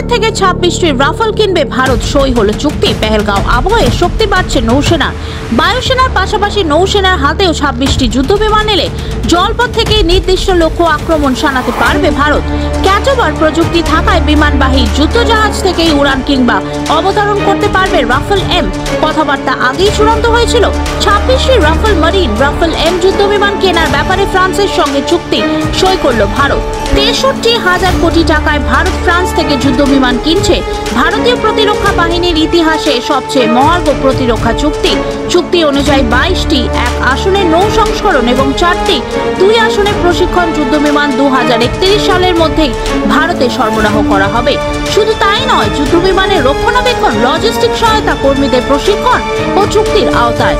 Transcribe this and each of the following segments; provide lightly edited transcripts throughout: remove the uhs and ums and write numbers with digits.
ফ্রান্সের থেকে 26টি রাফাল কিনবে ভারত। সই হলো চুক্তি। পেহেলগাঁও আবহে শক্তি বাড়ছে নৌসেনা। বায়ুসেনার পাশাপাশি নৌসেনার হাতেও 26টি যুদ্ধবিমান এলে জলপথ থেকে নির্দিষ্ট লক্ষ্য আক্রমণ শানাতে পারবে ভারত। ক্যাটোবার প্রযুক্তি থাকায় বিমানবাহী যুদ্ধজাহাজ থেকেই উড়ান কিংবা অবতরণ করতে পারবে রাফাল এম। কথাবার্তা আগেই চূড়ান্ত হয়েছিল। 26টি রাফাল মারিন রাফাল এম যুদ্ধবিমান কেনার ব্যাপারে ফ্রান্সের সঙ্গে চুক্তি সই করল ভারত। 63,000 কোটি টাকায় ভারত ফ্রান্স থেকে যুদ্ধবিমান কিনছে। ভারতীয় প্রতিরক্ষা বাহিনীর ইতিহাসে সবচেয়ে মহার্ঘ প্রতিরক্ষা চুক্তি। চুক্তি অনুযায়ী 22টি এক আসনের নৌ সংস্করণ এবং 4টি 2 আসনের প্রশিক্ষণ যুদ্ধবিমান 2031 সালের মধ্যেই ভারতে সরবরাহ করা হবে। শুধু তাই নয়, যুদ্ধবিমানের রক্ষণাবেক্ষণ, লজিস্টিক সহায়তা, কর্মীদের প্রশিক্ষণ ও চুক্তির আওতায়।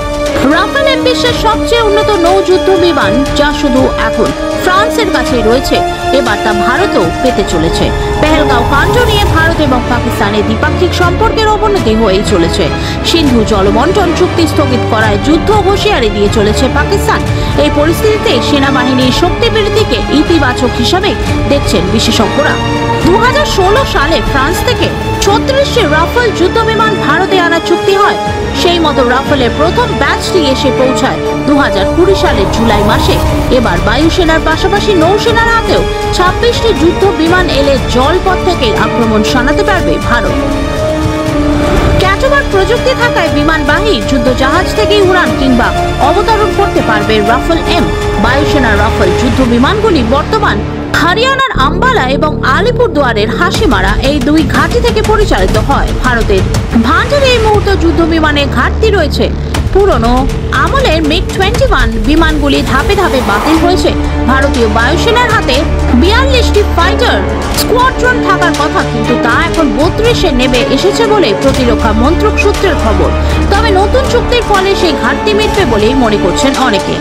রাফাল এম বিশ্বের সবচেয়ে উন্নত নৌ যুদ্ধ বিমান, যা শুধু এখন ফ্রান্সের কাছেই রয়েছে, এবার তা ভারতও পেতে চলেছে। পেহেলগাঁও কাণ্ড নিয়ে ভারত এবং পাকিস্তানের দ্বিপাক্ষিক সম্পর্কের অবনতি হয়েই চলেছে। সিন্ধু জলবন্টন চুক্তি স্থগিত করায় যুদ্ধ হুঁশিয়ারি দিয়ে চলেছে পাকিস্তান। এই পরিস্থিতিতে সেনাবাহিনীর শক্তি বৃদ্ধিকে ইতিবাচক হিসাবে দেখছেন বিশেষজ্ঞরা। 2016 সালে ফ্রান্স থেকে 36টি রাফাল যুদ্ধবিমান ভারতে আনার চুক্তি হয়। সেই মতো রাফালের প্রথম ব্যাচটি এসে পৌঁছায় 2020 সালের জুলাই মাসে। এবার বায়ুসেনার পাশাপাশি নৌসেনার হাতেও 26টি যুদ্ধ বিমান এলে জলপথ থেকে আক্রমণ শানাতে পারবে ভারত। ক্যাটোবার প্রযুক্তি থাকায় বিমানবাহী যুদ্ধজাহাজ থেকেই উড়ান কিংবা অবতরণ করতে পারবে রাফাল এম। বায়ুসেনার রাফাল যুদ্ধ বিমানগুলি বর্তমান হরিয়ানার আম্বালা এবং আলিপুরদুয়ারের হাসিমারা এই 2 ঘাঁটি থেকে পরিচালিত হয়। ভারতের ভান্ডারে এই মুহূর্তে যুদ্ধ বিমানের ঘাটতি রয়েছে। পুরনো আমলের MiG-21 বিমানগুলি ধাপে ধাপে বাতিল হয়েছে। ভারতীয় বায়ুসেনার হাতে 42টি ফাইটার স্কোয়াড্রন থাকার কথা, কিন্তু তা এখন 32-এ নেমে এসেছে বলে প্রতিরক্ষা মন্ত্রক সূত্রের খবর। তবে নতুন চুক্তির ফলে সেই ঘাটতি মিটবে বলেই মনে করছেন অনেকে।